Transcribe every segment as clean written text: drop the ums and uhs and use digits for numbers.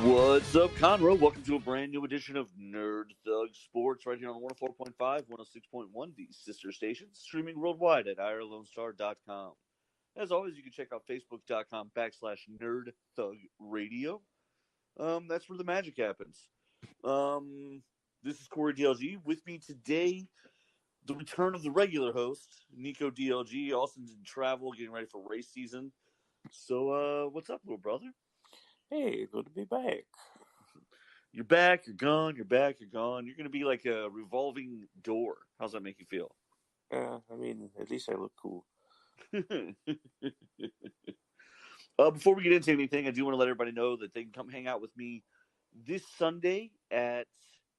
What's up, Conroe? Welcome to a brand new edition of Nerd Thug Sports right here on 104.5, 106.1, the sister stations, streaming worldwide at irlonestar.com. As always, you can check out facebook.com/Nerd Thug Radio. That's where the magic happens. This is Corey DLG. With me today, the return of the regular host, Nico DLG. Austin's in travel, getting ready for race season. So, what's up, little brother? Hey, good to be back. You're back, you're gone, you're back, you're gone. You're going to be like a revolving door. How's that make you feel? I mean, at least I look cool. Before we get into anything, I do want to let everybody know that they can come hang out with me this Sunday at,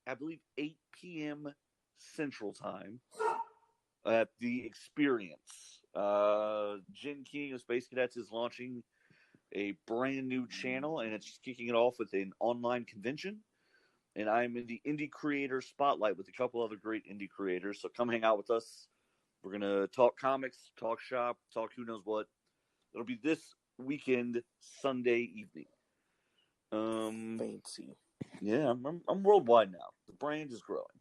I believe, 8 p.m. Central Time at The Experience. Jen King of Space Cadets is launching a brand new channel, and it's kicking it off with an online convention. And I'm in the indie creator spotlight with a couple other great indie creators. So come hang out with us. We're going to talk comics, talk shop, talk who knows what. It'll be this weekend, Sunday evening. Fancy. Yeah, I'm worldwide now. The brand is growing.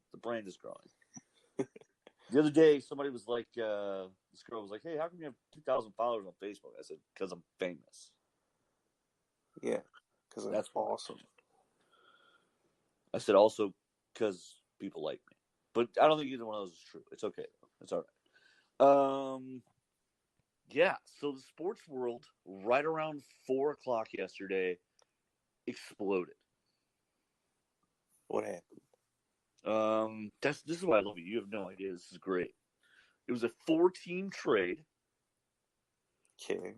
The other day, somebody was like, this girl was like, hey, how come you have 2,000 followers on Facebook? I said, because I'm famous. Yeah, because that's awesome. I said also because people like me. But I don't think either one of those is true. It's okay, though. It's all right. Yeah, so the sports world, right around 4 o'clock yesterday, exploded. What happened? This is why I love you. You have no idea. This is great. It was a 4-team trade. Okay.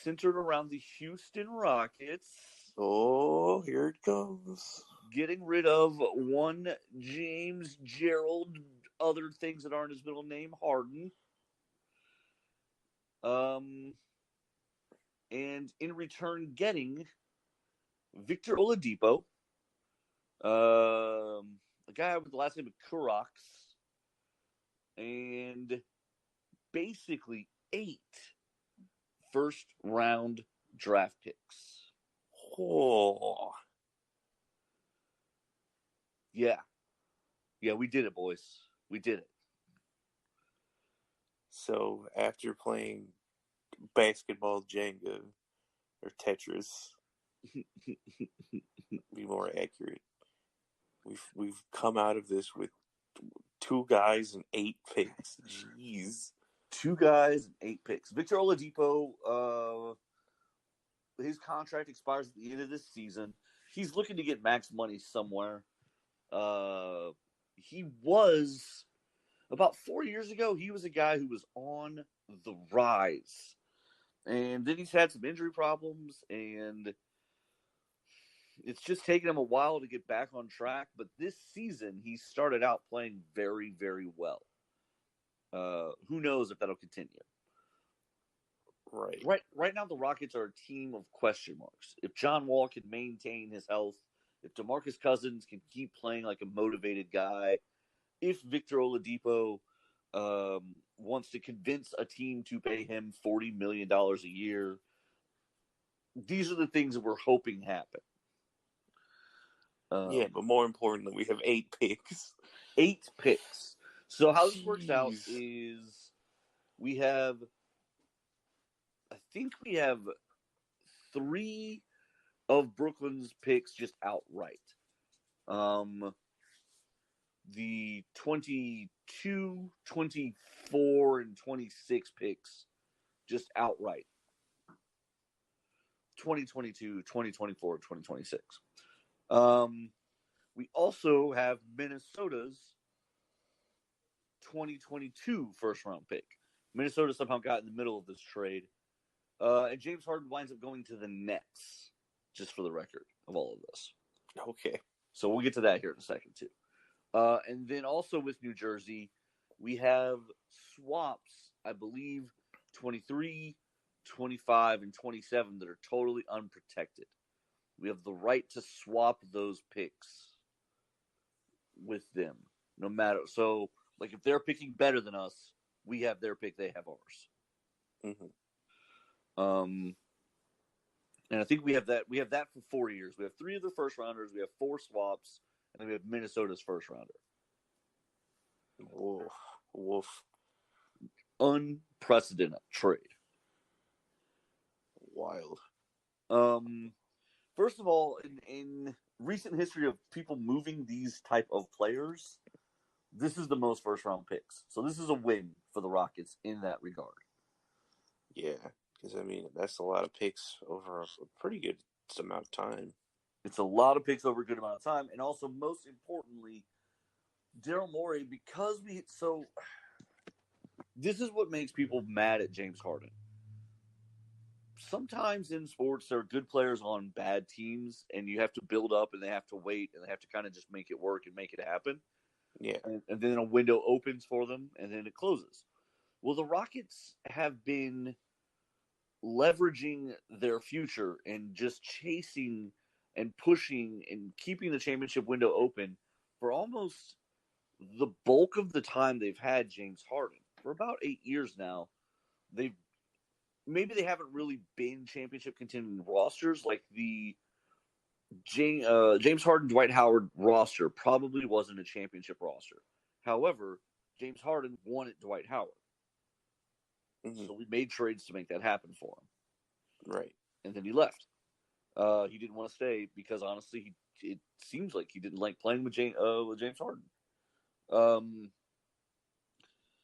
Centered around the Houston Rockets. Oh, here it goes. Getting rid of one James Gerald, other things that aren't his middle name, Harden. And in return, getting Victor Oladipo, a guy with the last name of Kurox, and basically 8 first-round draft picks. Oh. Yeah. Yeah, we did it, boys. We did it. So, after playing basketball Jenga, or Tetris, be more accurate, we've come out of this with 2 guys and 8 picks. Jeez. 2 guys and 8 picks. Victor Oladipo, his contract expires at the end of this season. He's looking to get max money somewhere. He was, about 4 years ago, he was a guy who was on the rise. And then he's had some injury problems, and it's just taken him a while to get back on track. But this season, he started out playing very, very well. Who knows if that'll continue? Right now, the Rockets are a team of question marks. If John Wall can maintain his health, if DeMarcus Cousins can keep playing like a motivated guy, if Victor Oladipo wants to convince a team to pay him $40 million a year, these are the things that we're hoping happen. Yeah, but more importantly, we have 8 picks. 8 picks. So how this works out is we have 3 of Brooklyn's picks just outright. The 22, 24, and 26 picks just outright. 2022, 2024, 2026. We also have Minnesota's 2022 first-round pick. Minnesota somehow got in the middle of this trade. And James Harden winds up going to the Nets, just for the record of all of this. Okay. So we'll get to that here in a second, too. And then also with New Jersey, we have swaps, I believe, 23, 25, and 27 that are totally unprotected. We have the right to swap those picks with them, no matter. So, like, if they're picking better than us, we have their pick, they have ours. Mm-hmm. And I think we have that. We have that for 4 years. We have 3 of the first rounders. We have 4 swaps, and then we have Minnesota's first rounder. Whoa, woof. Unprecedented trade. Wild. First of all, in recent history of people moving these type of players, this is the most first round picks. So this is a win for the Rockets in that regard. Yeah, because, I mean, that's a lot of picks over a pretty good amount of time. It's a lot of picks over a good amount of time. And also, most importantly, Daryl Morey, because this is what makes people mad at James Harden. Sometimes in sports, there are good players on bad teams, and you have to build up, and they have to wait, and they have to kind of just make it work and make it happen. Yeah. And then a window opens for them, and then it closes. Well, the Rockets have been leveraging their future and just chasing and pushing and keeping the championship window open for almost the bulk of the time they've had James Harden. For about 8 years now, maybe they haven't really been championship contending rosters like the James Harden, Dwight Howard roster probably wasn't a championship roster. However, James Harden wanted Dwight Howard. Mm-hmm. So we made trades to make that happen for him. Right. And then he left. He didn't want to stay because, honestly, it seems like he didn't like playing with James Harden.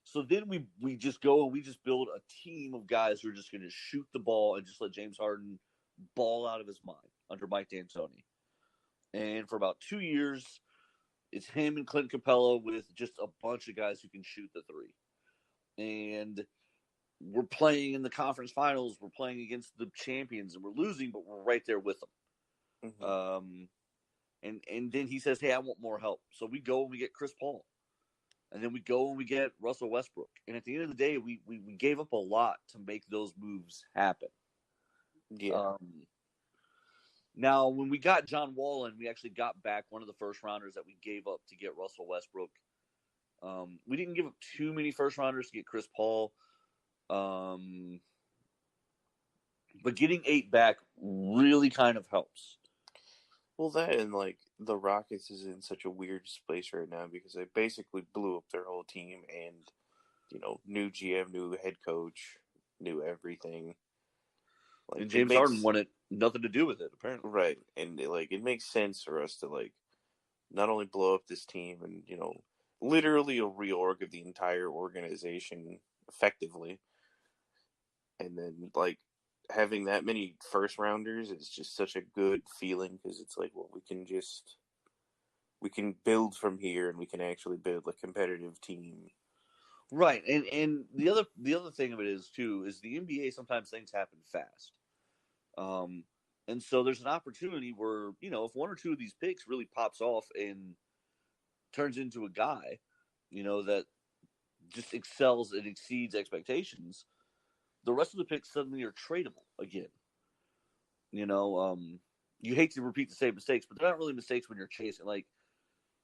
So then we just go and we just build a team of guys who are just going to shoot the ball and just let James Harden ball out of his mind under Mike D'Antoni. And for about 2 years, it's him and Clint Capella with just a bunch of guys who can shoot the three. And we're playing in the conference finals. We're playing against the champions, and we're losing, but we're right there with them. Mm-hmm. And then he says, hey, I want more help. So we go and we get Chris Paul. And then we go and we get Russell Westbrook. And at the end of the day, we gave up a lot to make those moves happen. Yeah. Now, when we got John Wall in, we actually got back one of the first rounders that we gave up to get Russell Westbrook. We didn't give up too many first rounders to get Chris Paul. But getting 8 back really kind of helps. Well, that and, like, the Rockets is in such a weird place right now because they basically blew up their whole team and, you know, new GM, new head coach, new everything. Like, and James Harden wanted nothing to do with it, apparently. Right. And, it makes sense for us to, not only blow up this team and, you know, literally a reorg of the entire organization effectively. And then, having that many first rounders is just such a good feeling because it's we can build from here and we can actually build a competitive team. Right. And the other thing of it is too, is the NBA sometimes things happen fast. And so there's an opportunity where, you know, if one or two of these picks really pops off and turns into a guy, you know, that just excels and exceeds expectations, the rest of the picks suddenly are tradable again. You know, you hate to repeat the same mistakes, but they're not really mistakes when you're chasing. Like,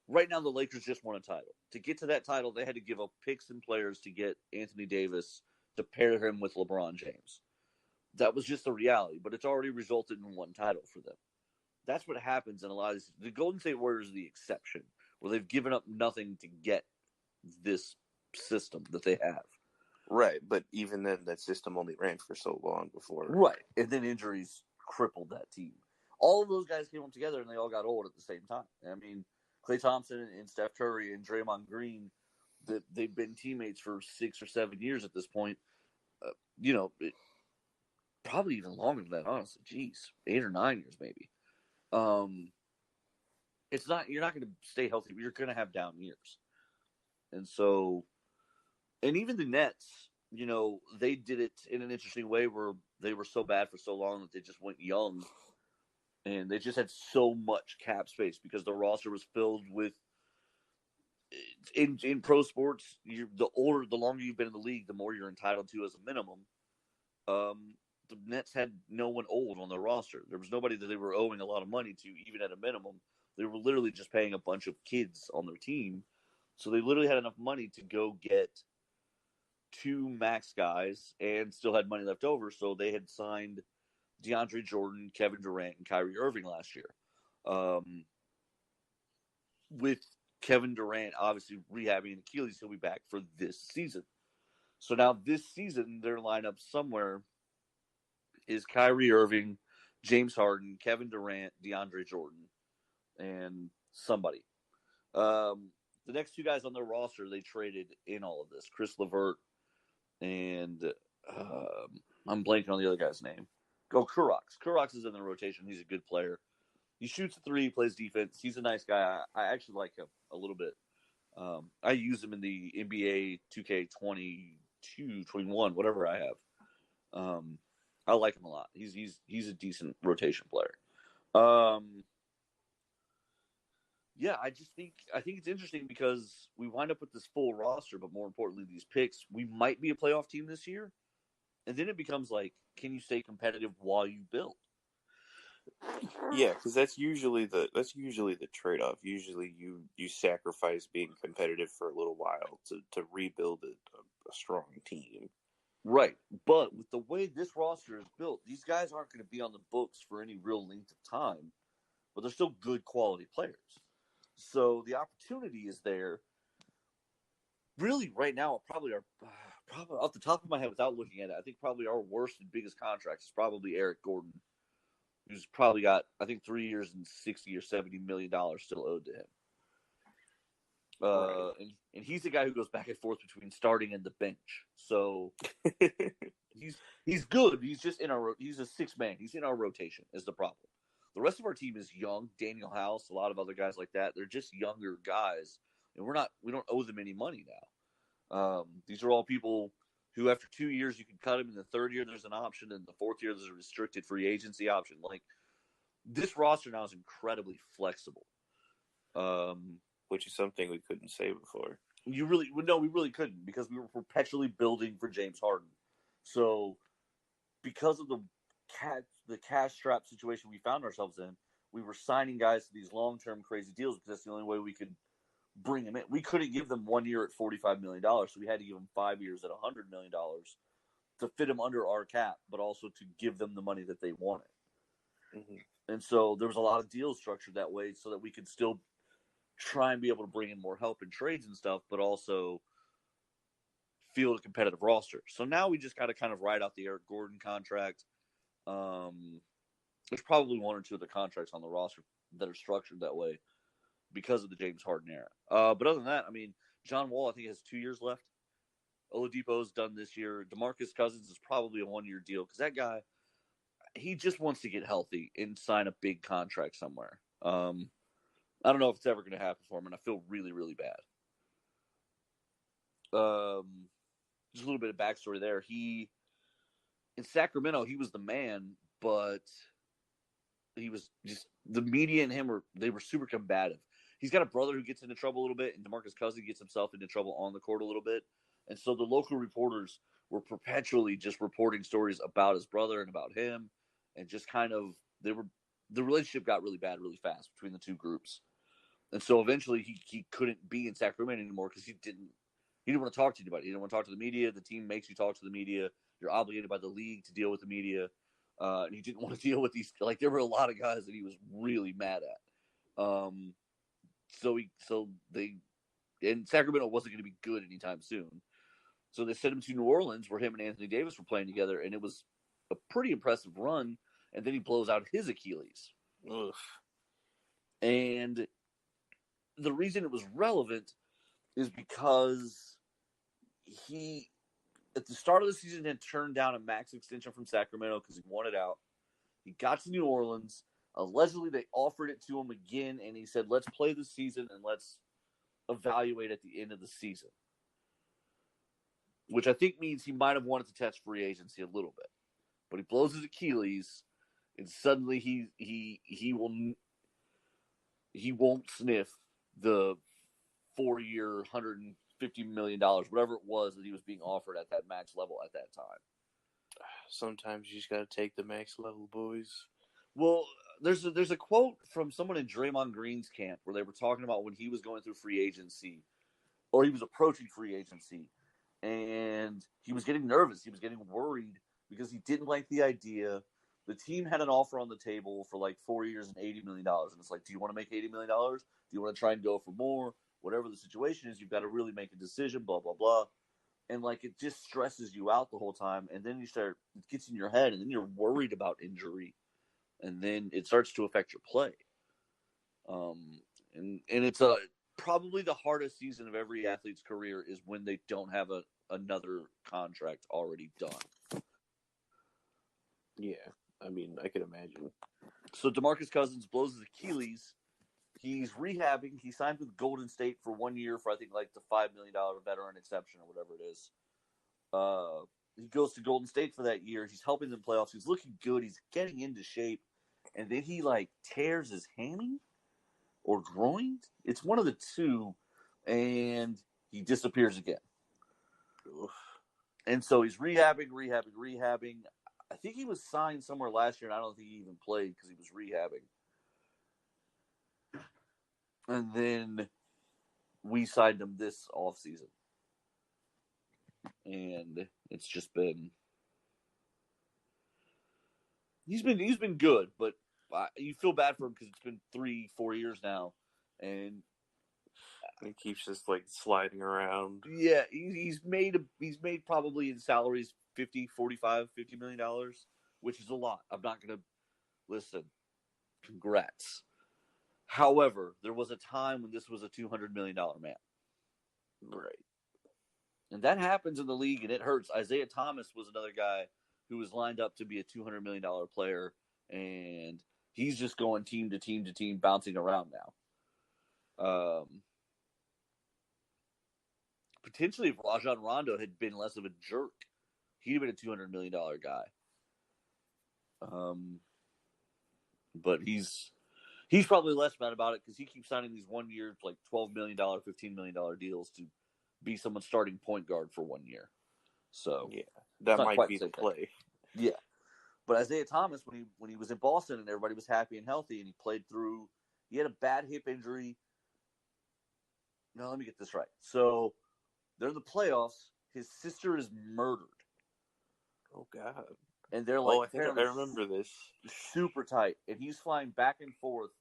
right now, the Lakers just won a title. To get to that title, they had to give up picks and players to get Anthony Davis to pair him with LeBron James. That was just the reality, but it's already resulted in one title for them. That's what happens in a lot of these. The Golden State Warriors are the exception, where they've given up nothing to get this system that they have. Right, but even then, that system only ran for so long before. Right, and then injuries crippled that team. All of those guys came up together, and they all got old at the same time. I mean, Klay Thompson and Steph Curry and Draymond Green, they've been teammates for 6 or 7 years at this point. You know, probably even longer than that, honestly. Jeez, 8 or 9 years maybe. It's not, you're not going to stay healthy, but you're going to have down years. And so, and even the Nets, you know, they did it in an interesting way where they were so bad for so long that they just went young. And they just had so much cap space because the roster was filled with, in pro sports, the longer you've been in the league, the more you're entitled to as a minimum. The Nets had no one old on their roster. There was nobody that they were owing a lot of money to, even at a minimum. They were literally just paying a bunch of kids on their team. So they literally had enough money to go get 2 max guys and still had money left over. So they had signed DeAndre Jordan, Kevin Durant, and Kyrie Irving last year. With Kevin Durant obviously rehabbing an Achilles, he'll be back for this season. So now this season, their lineup somewhere is Kyrie Irving, James Harden, Kevin Durant, DeAndre Jordan, and somebody. The next two guys on their roster, they traded in all of this. Chris LeVert and I'm blanking on the other guy's name. Kurocs. Kurocs is in the rotation. He's a good player. He shoots a three, plays defense. He's a nice guy. I actually like him a little bit. I use him in the NBA 2K22, 21, whatever I have. I like him a lot. He's a decent rotation player. Yeah, I think it's interesting because we wind up with this full roster, but more importantly, these picks. We might be a playoff team this year, and then it becomes like, can you stay competitive while you build? Yeah, because that's usually the trade off. Usually, you sacrifice being competitive for a little while to rebuild a strong team. Right, but with the way this roster is built, these guys aren't going to be on the books for any real length of time, but they're still good quality players. So the opportunity is there. Really, right now, probably off the top of my head, without looking at it, I think probably our worst and biggest contract is probably Eric Gordon, who's probably got, I think, 3 years and $60 or $70 million still owed to him. Right. And he's the guy who goes back and forth between starting and the bench. So he's good. He's just he's a sixth man. He's in our rotation is the problem. The rest of our team is young. Daniel House, a lot of other guys like that. They're just younger guys, and we don't owe them any money now. These are all people who, after 2 years, you can cut them. In the third year, there's an option. In the fourth year, there's a restricted free agency option. Like, this roster now is incredibly flexible. Which is something we couldn't say before. We really couldn't, because we were perpetually building for James Harden. So, because of the cash strap situation we found ourselves in, we were signing guys to these long-term crazy deals because that's the only way we could bring them in. We couldn't give them 1 year at $45 million, so we had to give them 5 years at $100 million to fit them under our cap, but also to give them the money that they wanted. Mm-hmm. And so there was a lot of deals structured that way so that we could still try and be able to bring in more help in trades and stuff, but also field a competitive roster. So now we just got to kind of ride out the Eric Gordon contract. There's probably one or two other contracts on the roster that are structured that way because of the James Harden era. But other than that, I mean, John Wall, I think, has 2 years left. Oladipo's done this year. DeMarcus Cousins is probably a 1 year deal because that guy, he just wants to get healthy and sign a big contract somewhere. I don't know if it's ever going to happen for him, and I feel really, really bad. Just a little bit of backstory there. In Sacramento, he was the man, but he was just, the media and him they were super combative. He's got a brother who gets into trouble a little bit, and DeMarcus Cousins gets himself into trouble on the court a little bit. And so the local reporters were perpetually just reporting stories about his brother and about him, and just kind of, the relationship got really bad really fast between the two groups. And so eventually he couldn't be in Sacramento anymore because he didn't want to talk to anybody. He didn't want to talk to the media. The team makes you talk to the media. You're obligated by the league to deal with the media. And he didn't want to deal with these. Like, there were a lot of guys that he was really mad at. And Sacramento wasn't going to be good anytime soon. So they sent him to New Orleans, where him and Anthony Davis were playing together, and it was a pretty impressive run. And then he blows out his Achilles. Ugh. And the reason it was relevant is because he, at the start of the season, had turned down a max extension from Sacramento because he wanted out. He got to New Orleans. Allegedly, they offered it to him again, and he said, let's play the season and let's evaluate at the end of the season. Which I think means he might have wanted to test free agency a little bit. But he blows his Achilles, and suddenly he won't sniff the 4-year, $150 million, whatever it was that he was being offered at that max level at that time. Sometimes you just got to take the max level, boys. Well, there's a quote from someone in Draymond Green's camp where they were talking about when he was going through free agency, or he was approaching free agency, and he was getting nervous. He was getting worried because he didn't like the idea The team had an offer on the table for like 4 years and $80 million. And it's like, do you want to make $80 million? Do you want to try and go for more? Whatever the situation is, you've got to really make a decision, blah, blah, blah. And like it just stresses you out the whole time. And then it gets in your head, and then you're worried about injury. And then it starts to affect your play. And it's probably the hardest season of every athlete's career is when they don't have another contract already done. Yeah, I mean, I can imagine. So DeMarcus Cousins blows his Achilles. He's rehabbing. He signed with Golden State for 1 year for, I think, like the $5 million veteran exception or whatever it is. He goes to Golden State for that year. He's helping them playoffs. He's looking good. He's getting into shape. And then he, like, tears his hammy or groin. It's one of the two. And he disappears again. Oof. And so he's rehabbing. I think he was signed somewhere last year, and I don't think he even played because he was rehabbing. And then we signed him this offseason. And it's just been he's been good, but you feel bad for him because it's been 3-4 years now, and he keeps just like sliding around. Yeah, he's made probably in salaries $50 million, which is a lot. I'm not gonna listen. Congrats. However, there was a time when this was a $200 million man. Right. And that happens in the league, and it hurts. Isaiah Thomas was another guy who was lined up to be a $200 million player, and he's just going team to team to team, bouncing around now. Potentially, if Rajon Rondo had been less of a jerk, he'd have been a $200 million guy. But he's probably less mad about it because he keeps signing these 1 year, like $12 million, $15 million deals to be someone's starting point guard for 1 year. So yeah, that might be the play. Yeah, but Isaiah Thomas, when he was in Boston and everybody was happy and healthy, and he played through, he had a bad hip injury. No, let me get this right. So they're in the playoffs. His sister is murdered. Oh God. And they're like, I think I remember this. Super tight. And he's flying back and forth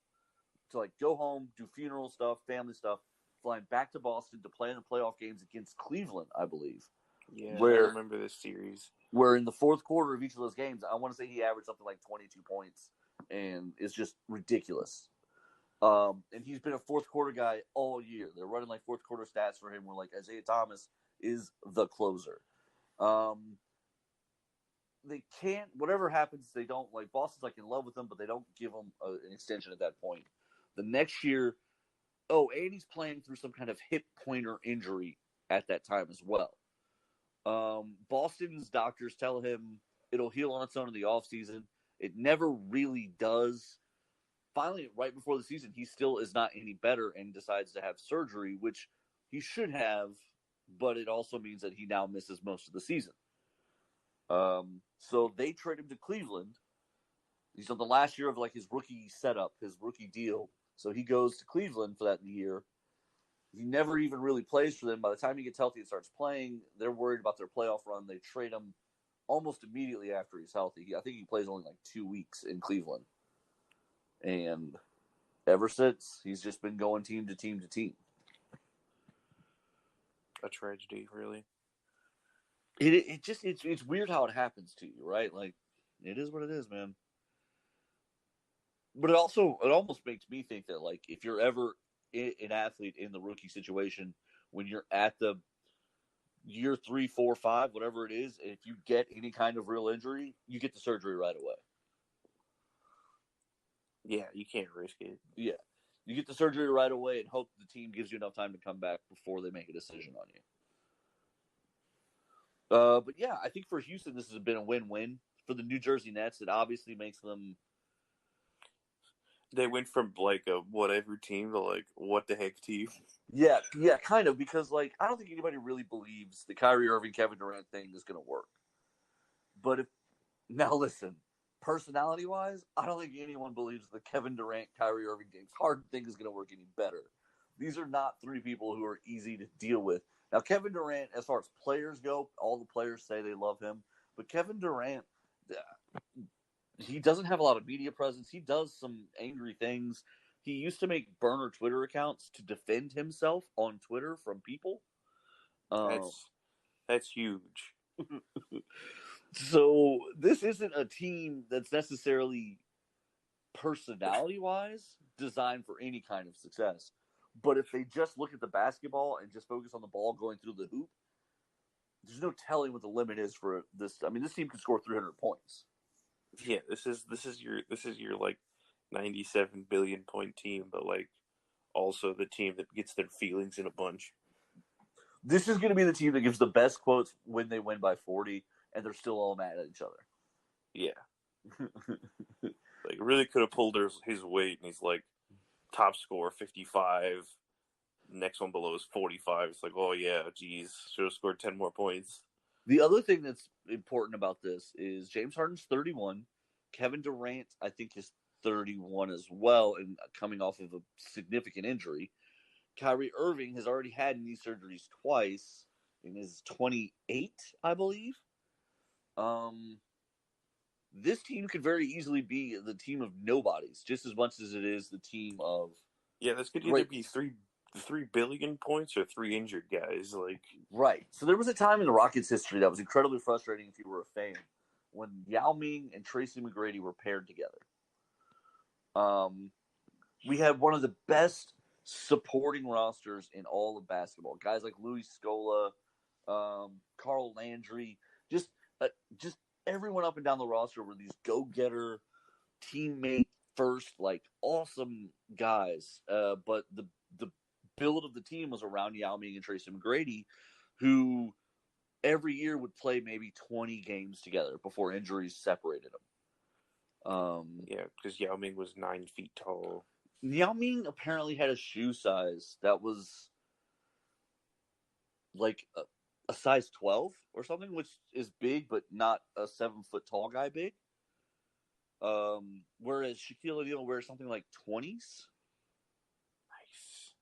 to like go home, do funeral stuff, family stuff, flying back to Boston to play in the playoff games against Cleveland, I believe. Yeah, I remember this series. Where in the fourth quarter of each of those games, I want to say he averaged something like 22 points. And it's just ridiculous. And he's been a fourth quarter guy all year. They're running like fourth quarter stats for him where like Isaiah Thomas is the closer. They can't, whatever happens, they don't, like, Boston's, like, in love with him, but they don't give him an extension at that point. The next year, and he's playing through some kind of hip pointer injury at that time as well. Boston's doctors tell him it'll heal on its own in the offseason. It never really does. Finally, right before the season, he still is not any better and decides to have surgery, which he should have, but it also means that he now misses most of the season. So they trade him to Cleveland. He's on the last year of like his rookie setup, his rookie deal. So he goes to Cleveland for that year. He never even really plays for them. By the time he gets healthy and starts playing, they're worried about their playoff run. They trade him almost immediately after he's healthy. I think he plays only like 2 weeks in Cleveland. And ever since, he's just been going team to team to team. A tragedy, really. It's weird how it happens to you, right? Like, it is what it is, man. But it almost makes me think that, like, if you're ever an athlete in the rookie situation, when you're at the year 3, 4, 5, whatever it is, if you get any kind of real injury, you get the surgery right away. Yeah, you can't risk it. Yeah. You get the surgery right away and hope the team gives you enough time to come back before they make a decision on you. But yeah, I think for Houston, this has been a win-win. For the New Jersey Nets, it obviously makes them. They went from like a whatever team to like what the heck team. Yeah, kind of, because like I don't think anybody really believes the Kyrie Irving, Kevin Durant thing is going to work. But now listen, personality-wise, I don't think anyone believes the Kevin Durant, Kyrie Irving, James Harden thing is going to work any better. These are not three people who are easy to deal with. Now, Kevin Durant, as far as players go, all the players say they love him. But Kevin Durant, He doesn't have a lot of media presence. He does some angry things. He used to make burner Twitter accounts to defend himself on Twitter from people. That's huge. So this isn't a team that's necessarily personality-wise designed for any kind of success. But if they just look at the basketball and just focus on the ball going through the hoop, there's no telling what the limit is for this. I mean, this team could score 300 points. Yeah, this is your like 97 billion point team, but like also the team that gets their feelings in a bunch. This is going to be the team that gives the best quotes when they win by 40, and they're still all mad at each other. Yeah. Like, really could have pulled his weight, and he's like, top score 55. Next one below is 45. It's like, oh, yeah, geez, should have scored 10 more points. The other thing that's important about this is James Harden's 31. Kevin Durant, I think, is 31 as well, and coming off of a significant injury. Kyrie Irving has already had knee surgeries twice and is 28, I believe. This team could very easily be the team of nobodies, just as much as it is the team of. Yeah, this could either be 3 billion points or 3 injured guys. Like, right. So there was a time in the Rockets' history that was incredibly frustrating if you were a fan, when Yao Ming and Tracy McGrady were paired together. We had one of the best supporting rosters in all of basketball. Guys like Louis Scola, Carl Landry, just everyone up and down the roster were these go-getter, teammate first, like awesome guys. But the build of the team was around Yao Ming and Tracy McGrady, who every year would play maybe 20 games together before injuries separated them. Yeah, because Yao Ming was 9 feet tall. Yao Ming apparently had a shoe size that was like a size 12 or something, which is big, but not a 7 foot tall guy big. Whereas Shaquille O'Neal wears something like 20s. Nice.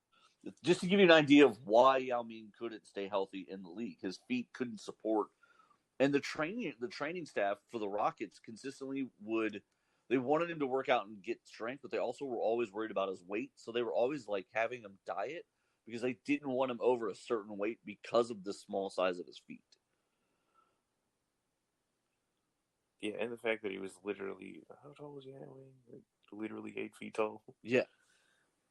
Just to give you an idea of why Yao Ming couldn't stay healthy in the league, his feet couldn't support, and the training staff for the Rockets consistently they wanted him to work out and get strength, but they also were always worried about his weight, so they were always like having him diet because they didn't want him over a certain weight because of the small size of his feet. Yeah, and the fact that he was literally, how tall was he? Like, literally 8 feet tall. Yeah.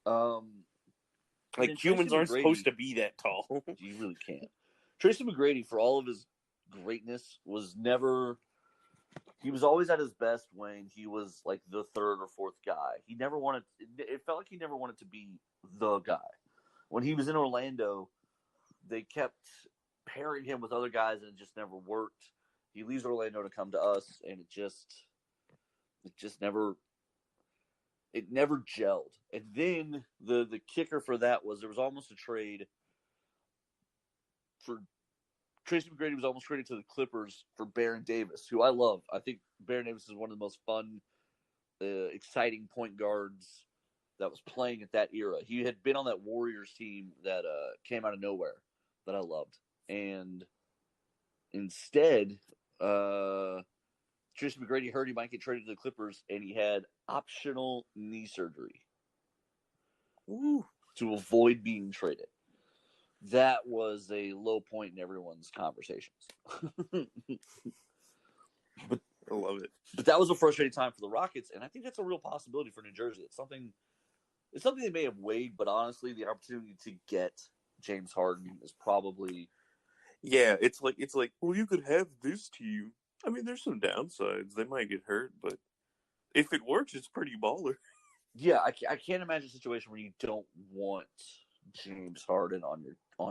Like, humans aren't supposed to be that tall. You really can't. Tracy McGrady, for all of his greatness, he was always at his best when he was like the third or fourth guy. It felt like he never wanted to be the guy. When he was in Orlando, they kept pairing him with other guys and it just never worked. He leaves Orlando to come to us, and it never gelled. And then the kicker for that was there was almost a trade for Tracy McGrady was almost traded to the Clippers for Baron Davis, who I love. I think Baron Davis is one of the most fun, exciting point guards that was playing at that era. He had been on that Warriors team that came out of nowhere that I loved. And instead, Tracy McGrady heard he might get traded to the Clippers, and he had optional knee surgery to avoid being traded. That was a low point in everyone's conversations. But I love it. But that was a frustrating time for the Rockets, and I think that's a real possibility for New Jersey. It's something they may have weighed, but honestly, the opportunity to get James Harden is probably. Yeah, it's like, well, you could have this team. I mean, there's some downsides. They might get hurt, but if it works, it's pretty baller. Yeah, I can't imagine a situation where you don't want James Harden on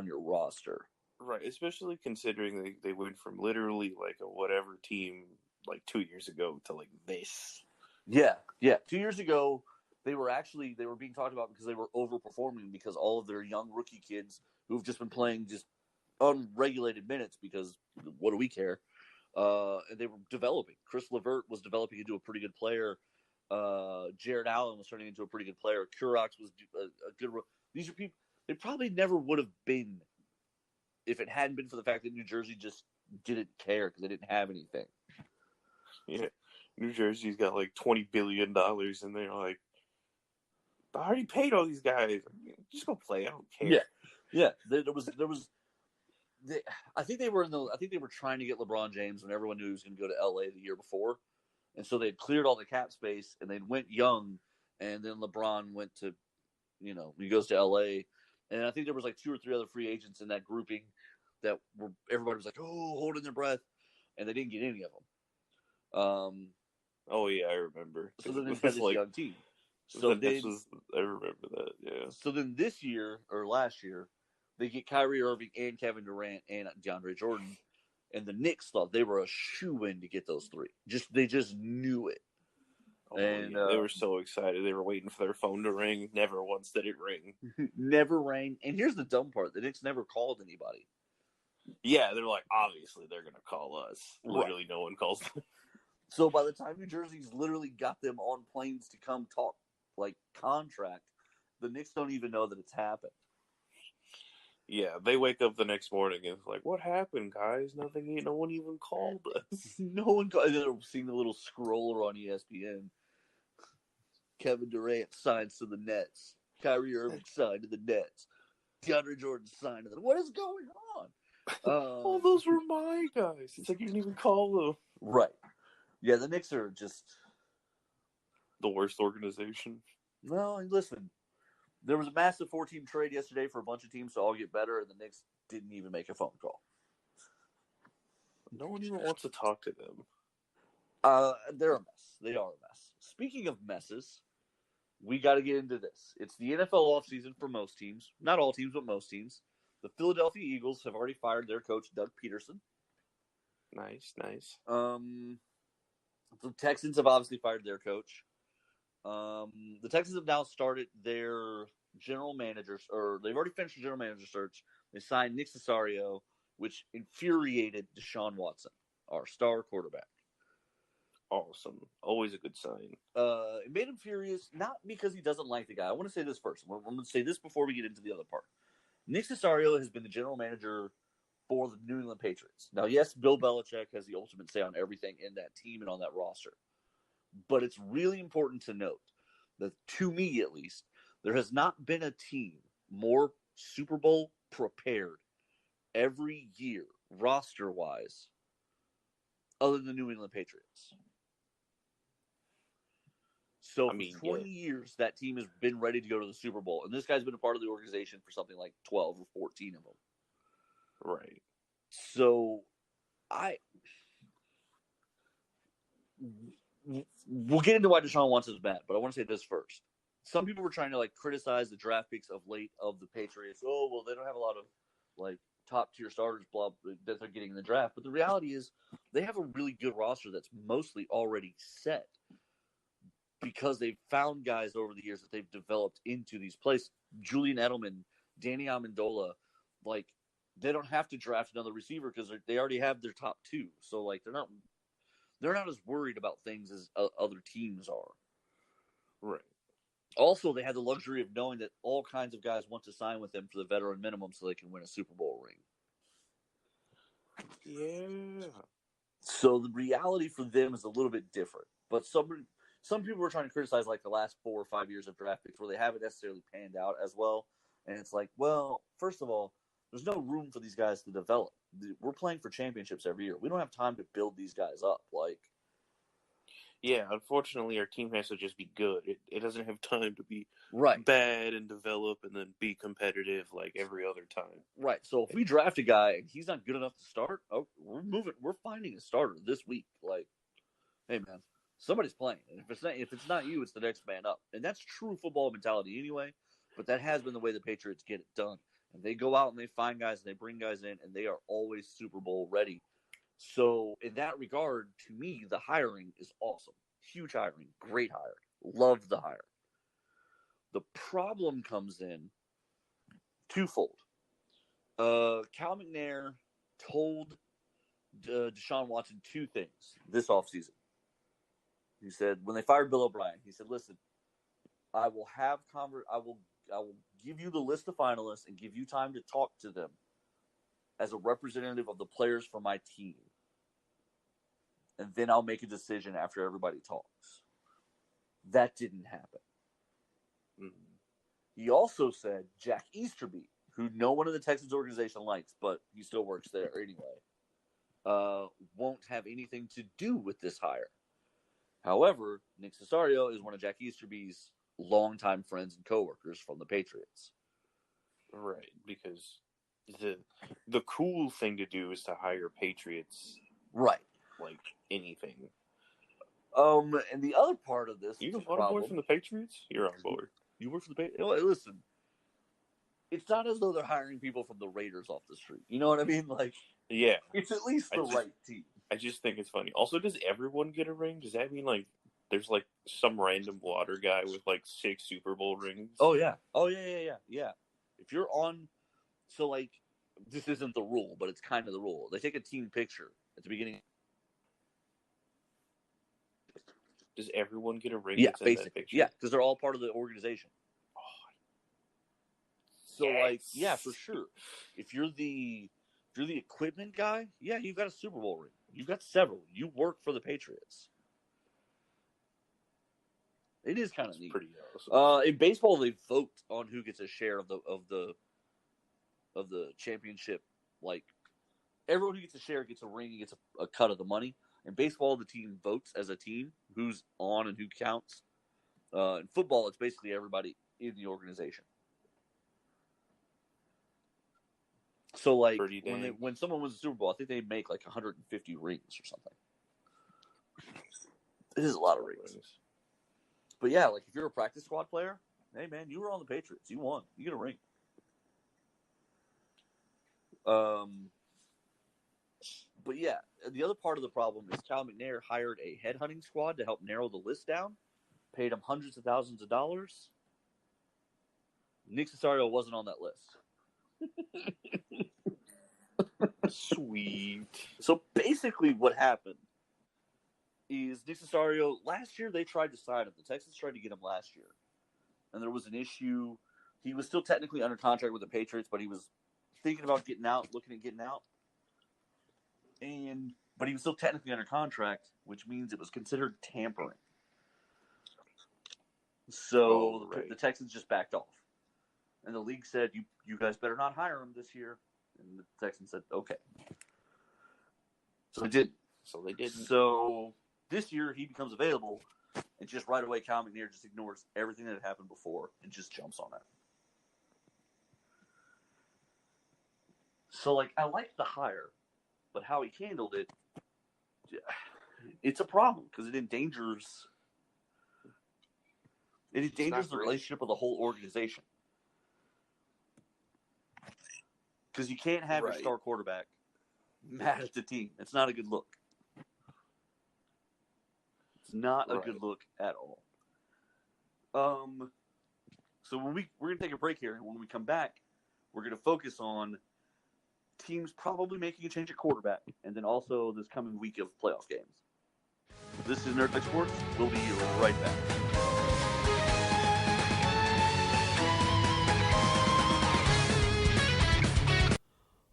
your roster. Right, especially considering they went from literally like a whatever team like 2 years ago to like this. Yeah. 2 years ago, they were being talked about because they were overperforming because all of their young rookie kids who've just been playing just unregulated minutes because what do we care? And they were developing. Chris LeVert was developing into a pretty good player. Jared Allen was turning into a pretty good player. Kuroc was a good. These are people they probably never would have been if it hadn't been for the fact that New Jersey just didn't care because they didn't have anything. Yeah, New Jersey's got like $20 billion, and they're like, I already paid all these guys. Just go play. I don't care. Yeah. There was. I think they were trying to get LeBron James when everyone knew he was going to go to LA the year before, and so they had cleared all the cap space and they went young, and then LeBron went to, he goes to LA, and I think there was like 2 or 3 other free agents in that grouping that were everybody was like, oh, holding their breath, and they didn't get any of them. Oh yeah, I remember. So then they've got this young team. So I remember that. Yeah. So then this year or last year, they get Kyrie Irving and Kevin Durant and DeAndre Jordan, and the Knicks thought they were a shoo-in to get those 3. They just knew it. Oh, and yeah. They were so excited. They were waiting for their phone to ring. Never once did it ring. Never rang. And here's the dumb part: the Knicks never called anybody. Yeah, they're like, obviously they're going to call us. Literally, no one calls them. So by the time New Jersey's literally got them on planes to come talk, like, contract, the Knicks don't even know that it's happened. Yeah, they wake up the next morning and it's like, what happened, guys? Nothing. No one even called us. No one called. They're seeing the little scroller on ESPN. Kevin Durant signs to the Nets. Kyrie Irving signed to the Nets. DeAndre Jordan signed to the. What is going on? Oh, those were my guys. It's like you didn't even call them. Right. Yeah, the Knicks are just the worst organization. Well, listen, there was a massive 4-team trade yesterday for a bunch of teams to all get better, and the Knicks didn't even make a phone call. No one even wants to talk to them. They're a mess. They are a mess. Speaking of messes, we got to get into this. It's the NFL offseason for most teams. Not all teams, but most teams. The Philadelphia Eagles have already fired their coach, Doug Peterson. Nice. The Texans have obviously fired their coach. The Texans have now started their general managers, or they've already finished the general manager search. They signed Nick Caserio, which infuriated Deshaun Watson, our star quarterback. Awesome. Always a good sign. It made him furious, not because he doesn't like the guy. I want to say this first. I'm going to say this before we get into the other part. Nick Caserio has been the general manager for the New England Patriots. Now, yes, Bill Belichick has the ultimate say on everything in that team and on that roster. But it's really important to note that, to me at least, there has not been a team more Super Bowl prepared every year, roster-wise, other than the New England Patriots. So for 20 years, that team has been ready to go to the Super Bowl. And this guy's been a part of the organization for something like 12 or 14 of them. Right. So we'll get into why Deshaun Watson is bad, but I want to say this first. Some people were trying to criticize the draft picks of late of the Patriots. Oh, well, they don't have a lot of top tier starters that they're getting in the draft. But the reality is they have a really good roster that's mostly already set because they've found guys over the years that they've developed into these places. Julian Edelman, Danny Amendola, they don't have to draft another receiver because they already have their top 2. So they're not as worried about things as other teams are. Right. Also, they had the luxury of knowing that all kinds of guys want to sign with them for the veteran minimum so they can win a Super Bowl ring. Yeah. So the reality for them is a little bit different. But some people were trying to criticize the last 4 or 5 years of draft picks where they haven't necessarily panned out as well. And it's well, first of all, there's no room for these guys to develop. We're playing for championships every year. We don't have time to build these guys up. Yeah, unfortunately, our team has to just be good. It doesn't have time to be right, bad and develop and then be competitive like every other time. Right. So if we draft a guy and he's not good enough to start, we're finding a starter this week. Hey man, somebody's playing, and if it's not you, it's the next man up, and that's true football mentality anyway. But that has been the way the Patriots get it done, and they go out and they find guys and they bring guys in, and they are always Super Bowl ready. So in that regard, to me, the hiring is awesome. Huge hiring. Great hire. Loved the hire. The problem comes in twofold. Cal McNair told Deshaun Watson 2 things this offseason. He said, when they fired Bill O'Brien, he said, listen, I will give you the list of finalists and give you time to talk to them as a representative of the players for my team. and then I'll make a decision after everybody talks. That didn't happen. Mm-hmm. He also said Jack Easterby, who no one in the Texans organization likes, but he still works there anyway, won't have anything to do with this hire. However, Nick Caserio is one of Jack Easterby's longtime friends and coworkers from the Patriots. Right, because the cool thing to do is to hire Patriots. Right. Like anything. And the other part of this, you want a boy from the Patriots? You're on board. You work for the Patriots? Listen, it's not as though they're hiring people from the Raiders off the street. You know what I mean? Like, yeah, it's at least the right team. I just think it's funny. Also, does everyone get a ring? Does that mean like there's like some random water guy with like 6 Super Bowl rings? Oh yeah. If you're on, so like, this isn't the rule, but it's kind of the rule. They take a team picture at the beginning. Does everyone get a ring? Yeah, that's in that picture? Yeah, because they're all part of the organization. So yes. like, yeah, for sure. If you're the equipment guy, yeah, you've got a Super Bowl ring. You've got several. You work for the Patriots. It is kind of neat. Pretty awesome. In baseball, they vote on who gets a share of the championship. Like, everyone who gets a share gets a ring and gets a cut of the money. In baseball, the team votes as a team who's on and who counts. In football, it's basically everybody in the organization. So, like, when someone wins a Super Bowl, I think they make like 150 rings or something. It is a lot of rings. But yeah, like if you're a practice squad player, hey man, you were on the Patriots. You won. You get a ring. But yeah, the other part of the problem is Cal McNair hired a headhunting squad to help narrow the list down, paid him hundreds of thousands of dollars. Nick Caserio wasn't on that list. Sweet. So basically what happened is Nick Caserio, last year they tried to sign him. The Texans tried to get him last year. And there was an issue. He was still technically under contract with the Patriots, but he was thinking about getting out, looking at getting out. But he was still technically under contract, which means it was considered tampering. So the Texans just backed off. And the league said, you guys better not hire him this year. And the Texans said, okay. So they didn't. So this year he becomes available, and just right away Cal McNair just ignores everything that had happened before and just jumps on it. So, like, I like the hire, but how he handled it, it's a problem because it endangers the relationship of the whole organization. Because you can't have your star quarterback mad at the team. It's not a good look. It's not a good look at all. So we're going to take a break here, and when we come back, we're going to focus on teams probably making a change at quarterback, and then also this coming week of playoff games. This is Nerd Tech Sports. We'll be right back.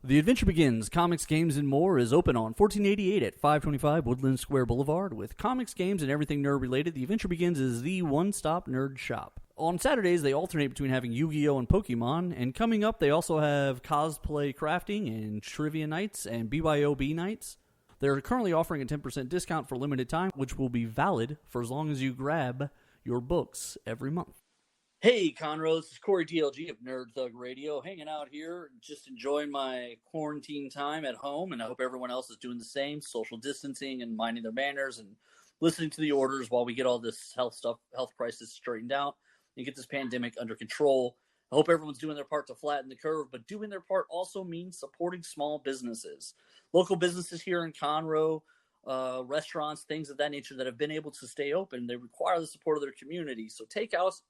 The Adventure Begins, Comics, Games, and More is open on 1488 at 525 Woodland Square Boulevard. With comics, games, and everything nerd-related, The Adventure Begins is the one-stop nerd shop. On Saturdays, they alternate between having Yu-Gi-Oh! And Pokemon, and coming up, they also have cosplay crafting and trivia nights and BYOB nights. They're currently offering a 10% discount for limited time, which will be valid for as long as you grab your books every month. Hey, Conroe, this is Corey DLG of Nerd Thug Radio, hanging out here, just enjoying my quarantine time at home, and I hope everyone else is doing the same, social distancing and minding their manners and listening to the orders while we get all this health crisis straightened out and get this pandemic under control. I hope everyone's doing their part to flatten the curve, but doing their part also means supporting small businesses. Local businesses here in Conroe, restaurants, things of that nature that have been able to stay open, they require the support of their community. So takeouts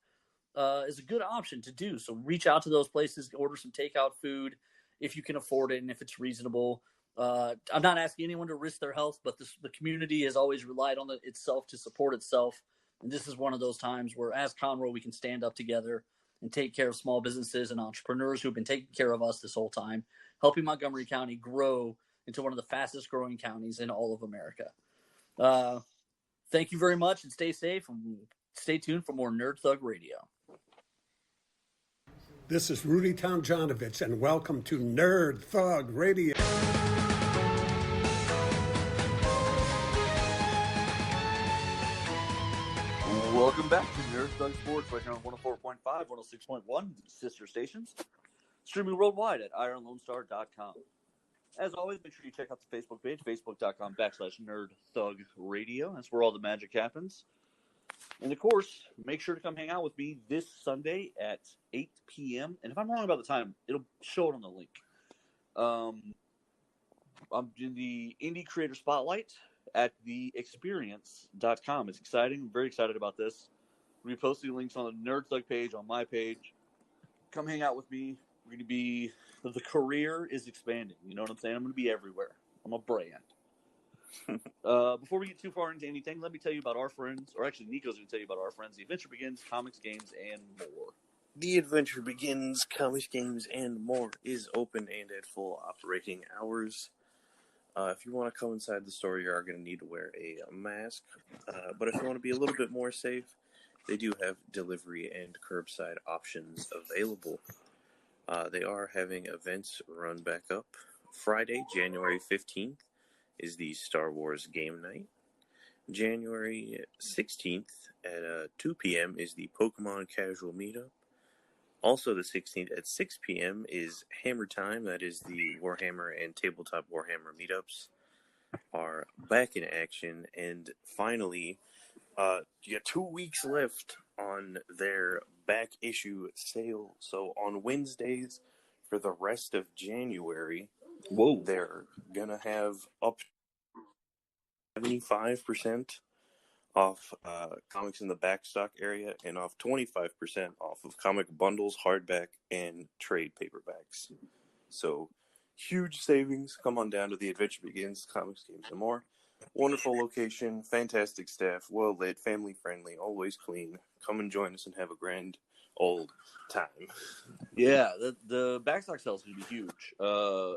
is a good option to do. So reach out to those places, order some takeout food if you can afford it and if it's reasonable. I'm not asking anyone to risk their health, but the community has always relied on itself to support itself. And this is one of those times where, as Conroe, we can stand up together and take care of small businesses and entrepreneurs who've been taking care of us this whole time, helping Montgomery County grow into one of the fastest growing counties in all of America. Thank you very much, and stay safe, and stay tuned for more Nerd Thug Radio. This is Rudy Tomjanovich, and welcome to Nerd Thug Radio. Welcome back to Nerd Thug Sports, right here on 104.5, 106.1, sister stations. Streaming worldwide at ironlonestar.com. As always, make sure you check out the Facebook page, facebook.com/Nerd Thug Radio. That's where all the magic happens. And of course, make sure to come hang out with me this Sunday at 8 p.m. And if I'm wrong about the time, it'll show it on the link. I'm in the Indie Creator Spotlight at theexperience.com. It's exciting. I'm very excited about this. We'll be posting links on the Nerd Thug page, on my page. Come hang out with me. We're going to be, the career is expanding. You know what I'm saying? I'm going to be everywhere. I'm a brand. Before we get too far into anything, let me tell you about our friends, or actually Nico's going to tell you about our friends. The Adventure Begins, Comics, Games, and more. The Adventure Begins, Comics, Games, and more is open and at full operating hours. If you want to come inside the store, you are going to need to wear a mask. But if you want to be a little bit more safe, they do have delivery and curbside options available. They are having events run back up. Friday, January 15th, is the Star Wars Game Night. January 16th at 2 p.m. is the Pokemon Casual Meetup. Also the 16th at 6 p.m. is Hammer Time. That is the Warhammer and Tabletop Warhammer meetups are back in action. And finally, you got 2 weeks left on their back issue sale. So on Wednesdays for the rest of January, they're going to have up 75% off comics in the backstock area and off 25% off of comic bundles, hardback, and trade paperbacks. So huge savings. Come on down to the Adventure Begins, Comics, Games, and more. Wonderful location, fantastic staff, well lit, family friendly, always clean. Come and join us and have a grand old time. Yeah, the backstock sale is going to be huge.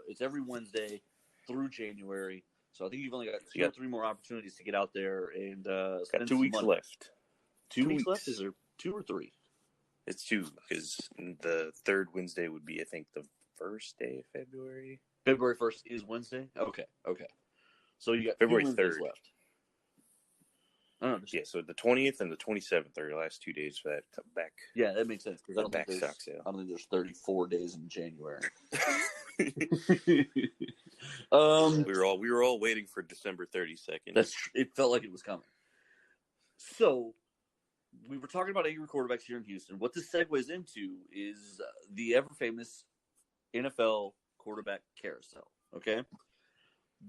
It's every Wednesday through January. So I think you've only got two or three more opportunities to get out there and spend got 2 weeks money. Left. 2 weeks left? Is there 2 or 3? It's 2, because the third Wednesday would be, I think, the first day of February. February 1st is Wednesday? Okay. So you got February 3rd left. I don't know. Yeah, so the 20th and the 27th are your last 2 days for that back. Yeah, that makes sense. Because I don't think there's 34 days in January. We were all waiting for December 32nd. It felt like it was coming. So we were talking about angry quarterbacks here in Houston. What this segues into is the ever famous NFL quarterback carousel. Okay,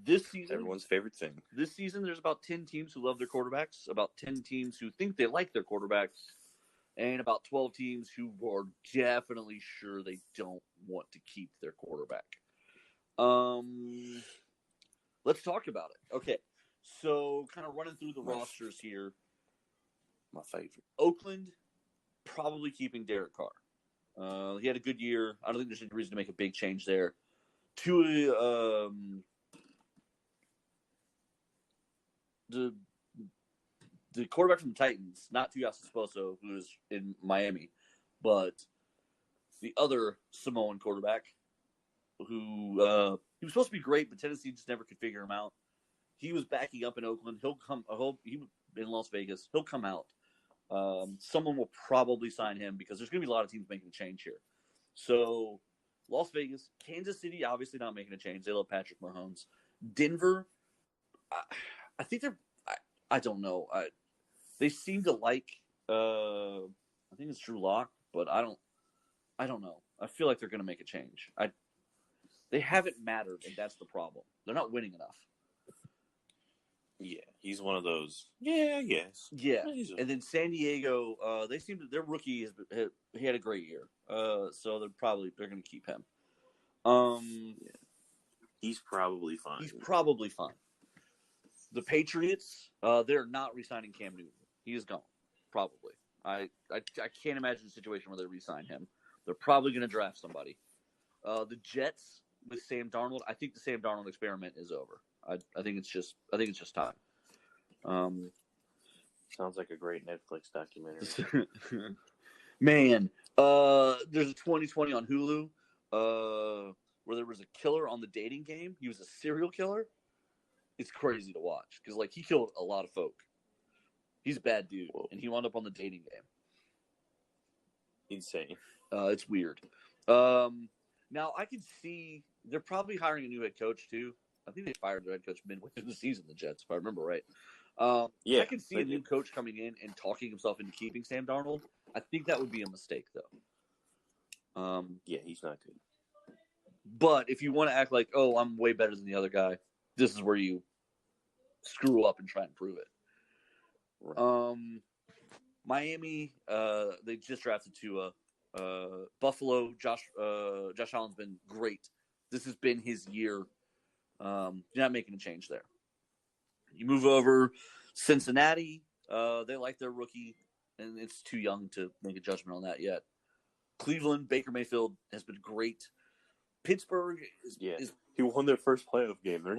this season, everyone's favorite thing. This season, there's about 10 teams who love their quarterbacks, about 10 teams who think they like their quarterbacks, and about 12 teams who are definitely sure they don't want to keep their quarterback. Let's talk about it. Okay, so kind of running through the rosters here. My favorite. Oakland, probably keeping Derek Carr. He had a good year. I don't think there's any reason to make a big change there. The quarterback from the Titans, not Tua Tagovailoa, who is in Miami, but the other Samoan quarterback, who he was supposed to be great, but Tennessee just never could figure him out. He was backing up in Oakland. He was in Las Vegas. He'll come out. Someone will probably sign him because there's going to be a lot of teams making a change here. So Las Vegas, Kansas City, obviously not making a change. They love Patrick Mahomes. Denver, I think they're. I don't know. They seem to like. I think it's Drew Lock, but I don't know. I feel like they're going to make a change. They haven't mattered, and that's the problem. They're not winning enough. Yeah, he's one of those. Yeah, I guess. Yeah, and then San Diego, they seem to their rookie he had a great year. So they're going to keep him. Yeah. He's probably fine. The Patriots, they're not re-signing Cam Newton. He is gone, probably. I can't imagine a situation where they re-sign him. They're probably going to draft somebody. The Jets with Sam Darnold, I think the Sam Darnold experiment is over. I think it's just time. Sounds like a great Netflix documentary. Man, there's a 2020 on Hulu where there was a killer on the dating game. He was a serial killer. It's crazy to watch because, like, he killed a lot of folk. He's a bad dude, and he wound up on the dating game. Insane. It's weird. Now, I can see they're probably hiring a new head coach, too. I think they fired their head coach midway through the season, the Jets, if I remember right. I can see a new coach coming in and talking himself into keeping Sam Darnold. I think that would be a mistake, though. Yeah, he's not good. But if you want to act like, oh, I'm way better than the other guy, this is where you screw up and try and prove it. Right. Miami, they just drafted Tua. Buffalo, Josh Allen's been great. This has been his year. You're not making a change there. You move over Cincinnati. They like their rookie, and it's too young to make a judgment on that yet. Cleveland, Baker Mayfield has been great. Pittsburgh is he won their first playoff game. They're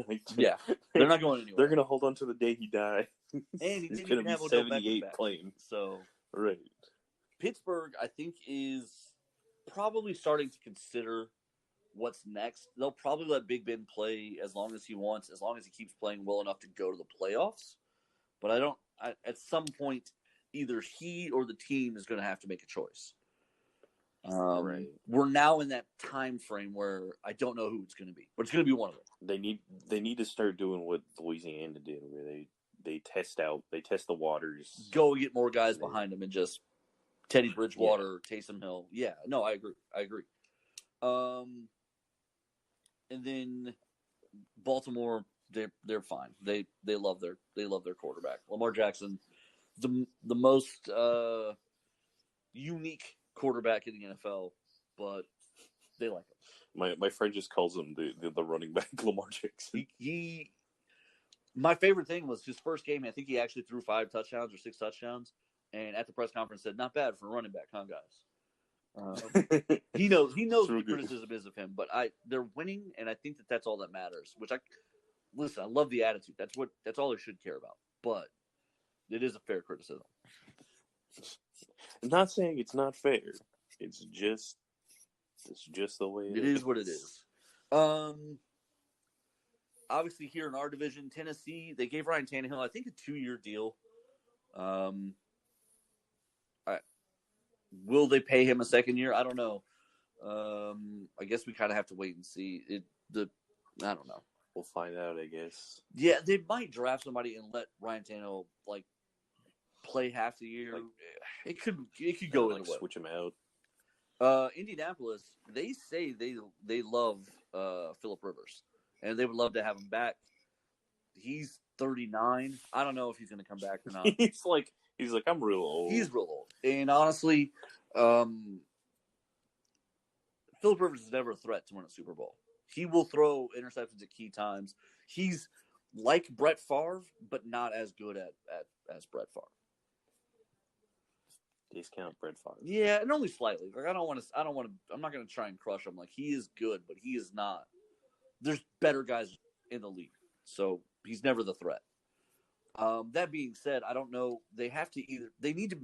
not going anywhere. They're going to hold on to the day he died. And he he's didn't even have 78 playing. So right. Pittsburgh, I think, is probably starting to consider what's next. They'll probably let Big Ben play as long as he wants, as long as he keeps playing well enough to go to the playoffs. But at some point, either he or the team is going to have to make a choice. Right. We're now in that time frame where I don't know who it's going to be, but it's going to be one of them. They need to start doing what Louisiana did, where they test the waters. Go get more guys behind them and just Teddy Bridgewater, Taysom Hill. Yeah, no, I agree. And then Baltimore, they're fine. They love their quarterback. Lamar Jackson, the most unique quarterback in the NFL, but they like him. My friend just calls him the running back Lamar Jackson. My favorite thing was his first game. I think he actually threw 5 touchdowns or 6 touchdowns, and at the press conference said, "Not bad for a running back, huh, guys?" He knows what the criticism is of him, but they're winning, and I think that's all that matters. Which I love the attitude. That's all they should care about. But it is a fair criticism. I'm not saying it's not fair. It's just the way it is. It is what it is. Obviously, here in our division, Tennessee, they gave Ryan Tannehill, I think, a 2-year deal. Will they pay him a second year? I don't know. I guess we kind of have to wait and see. I don't know. We'll find out, I guess. Yeah, they might draft somebody and let Ryan Tannehill play half the year. It could go either way. Switch him out. Indianapolis, they say they love Phillip Rivers, and they would love to have him back. He's 39. I don't know if he's going to come back or not. He's like I'm real old. He's real old, and honestly, Phillip Rivers is never a threat to win a Super Bowl. He will throw interceptions at key times. He's like Brett Favre, but not as good as Brett Favre. Discount Brett Favre. Yeah, and only slightly. I'm not going to try and crush him. He is good, but he is not. There's better guys in the league, so he's never the threat. That being said, I don't know. They need to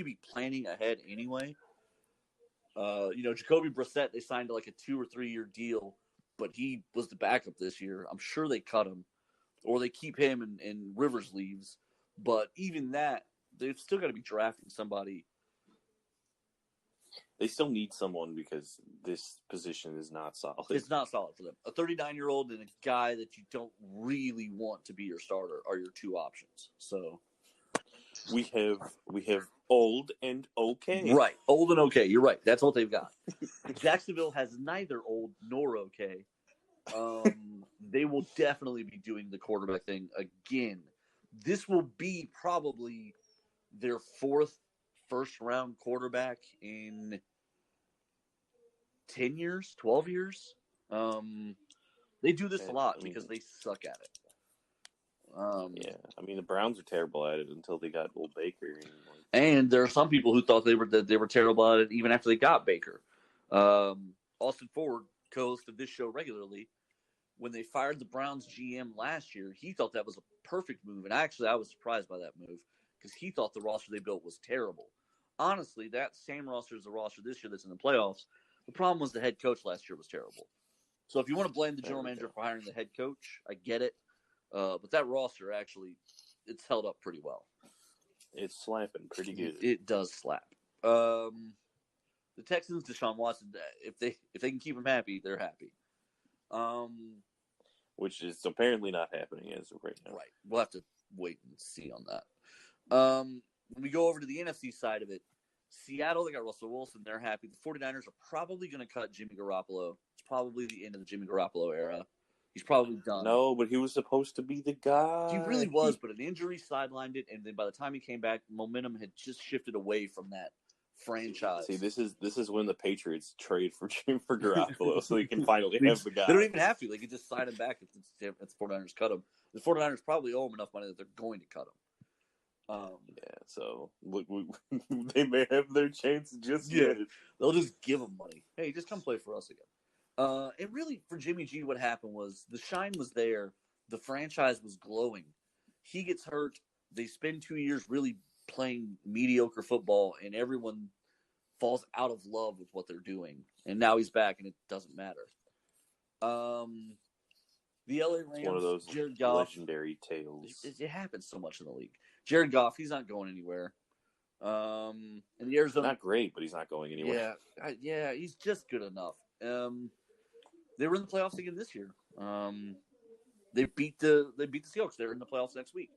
be planning ahead anyway. Jacoby Brissett, they signed like a 2 or 3 year deal, but he was the backup this year. I'm sure they cut him, or they keep him and Rivers leaves. But even that, they've still got to be drafting somebody. They still need someone because this position is not solid. It's not solid for them. A 39-year-old and a guy that you don't really want to be your starter are your 2 options. So we have old and okay. Right, old and okay. You're right. That's what they've got. Jacksonville has neither old nor okay. They will definitely be doing the quarterback thing again. This will be probably their 4th first-round quarterback in 10 years, 12 years. They do this a lot because they suck at it. The Browns are terrible at it until they got old Baker. And there are some people who thought they were terrible at it even after they got Baker. Austin Ford, co-host of this show regularly, when they fired the Browns GM last year, he thought that was a perfect move. And actually, I was surprised by that move because he thought the roster they built was terrible. Honestly, that same roster is the roster this year that's in the playoffs. The problem was the head coach last year was terrible. So if you want to blame the general manager for hiring the head coach, I get it. But that roster, actually, it's held up pretty well. It's slapping pretty good. It does slap. The Texans, Deshaun Watson, if they can keep him happy, they're happy. Which is apparently not happening as of right now. Right. We'll have to wait and see on that. When we go over to the NFC side of it, Seattle, they got Russell Wilson. They're happy. The 49ers are probably going to cut Jimmy Garoppolo. It's probably the end of the Jimmy Garoppolo era. He's probably done. No, but he was supposed to be the guy. He really was, but an injury sidelined it, and then by the time he came back, momentum had just shifted away from that franchise. See, this is when the Patriots trade for Garoppolo, so he can finally have the guy. They don't even have to. They can just sign him back if the 49ers cut him. The 49ers probably owe him enough money that they're going to cut him. So look, they may have their chance just yet. They'll just give him money. Hey, just come play for us again. And really, for Jimmy G, what happened was the shine was there. The franchise was glowing. He gets hurt. They spend 2 years really playing mediocre football, and everyone falls out of love with what they're doing. And now he's back, and it doesn't matter. The LA Rams, one of those Jared Goff, legendary tales. It happens so much in the league. Jared Goff, he's not going anywhere. And the Arizona, not great, but he's not going anywhere. Yeah, he's just good enough. They were in the playoffs again this year. They beat the Seahawks. They're in the playoffs next week.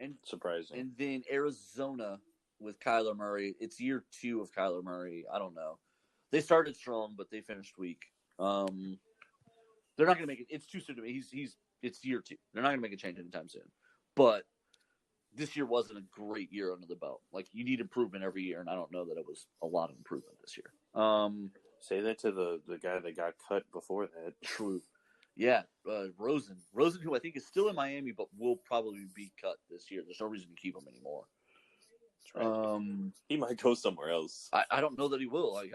And surprising. And then Arizona with Kyler Murray. It's year 2 of Kyler Murray. I don't know. They started strong, but they finished weak. They're not going to make it. It's too soon to me. It's year 2. They're not going to make a change anytime soon. But this year wasn't a great year under the belt. Like, you need improvement every year, and I don't know that it was a lot of improvement this year. Say that to the guy that got cut before that. True. Yeah, Rosen, who I think is still in Miami, but will probably be cut this year. There's no reason to keep him anymore. Right. He might go somewhere else. I don't know that he will. Like,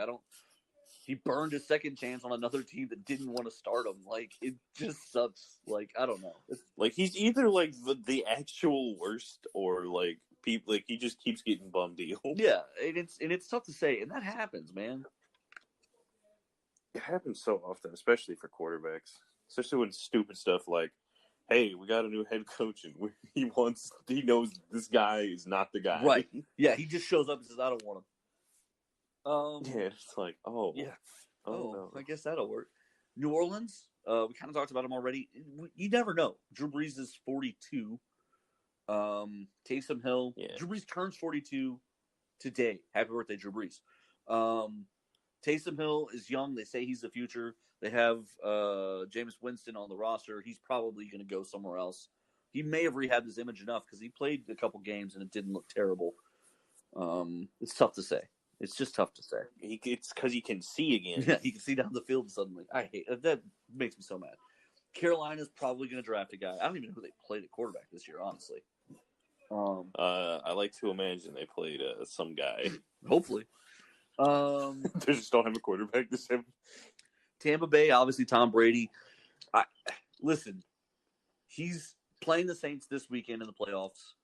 he burned his second chance on another team that didn't want to start him. Like, it just sucks. Like, I don't know. Like, he's either like the actual worst, or like people like he just keeps getting bum deals. Yeah, and it's tough to say, and that happens, man. It happens so often, especially for quarterbacks. Especially when stupid stuff like, hey, we got a new head coach, and he knows this guy is not the guy. Right. Yeah, he just shows up and says, I don't want him. Yeah, it's like, oh. Yeah. No. I guess that'll work. New Orleans, we kind of talked about him already. You never know. Drew Brees is 42. Taysom Hill. Yeah. Drew Brees turns 42 today. Happy birthday, Drew Brees. Taysom Hill is young. They say he's the future. They have Jameis Winston on the roster. He's probably going to go somewhere else. He may have rehabbed his image enough because he played a couple games and it didn't look terrible. It's tough to say. It's just tough to say. It's because he can see again. Yeah, he can see down the field suddenly. I hate that. Makes me so mad. Carolina's probably going to draft a guy. I don't even know who they played at quarterback this year, honestly. I like to imagine they played some guy. Hopefully. They just don't have a quarterback this time. Tampa Bay, obviously Tom Brady. Listen, he's playing the Saints this weekend in the playoffs.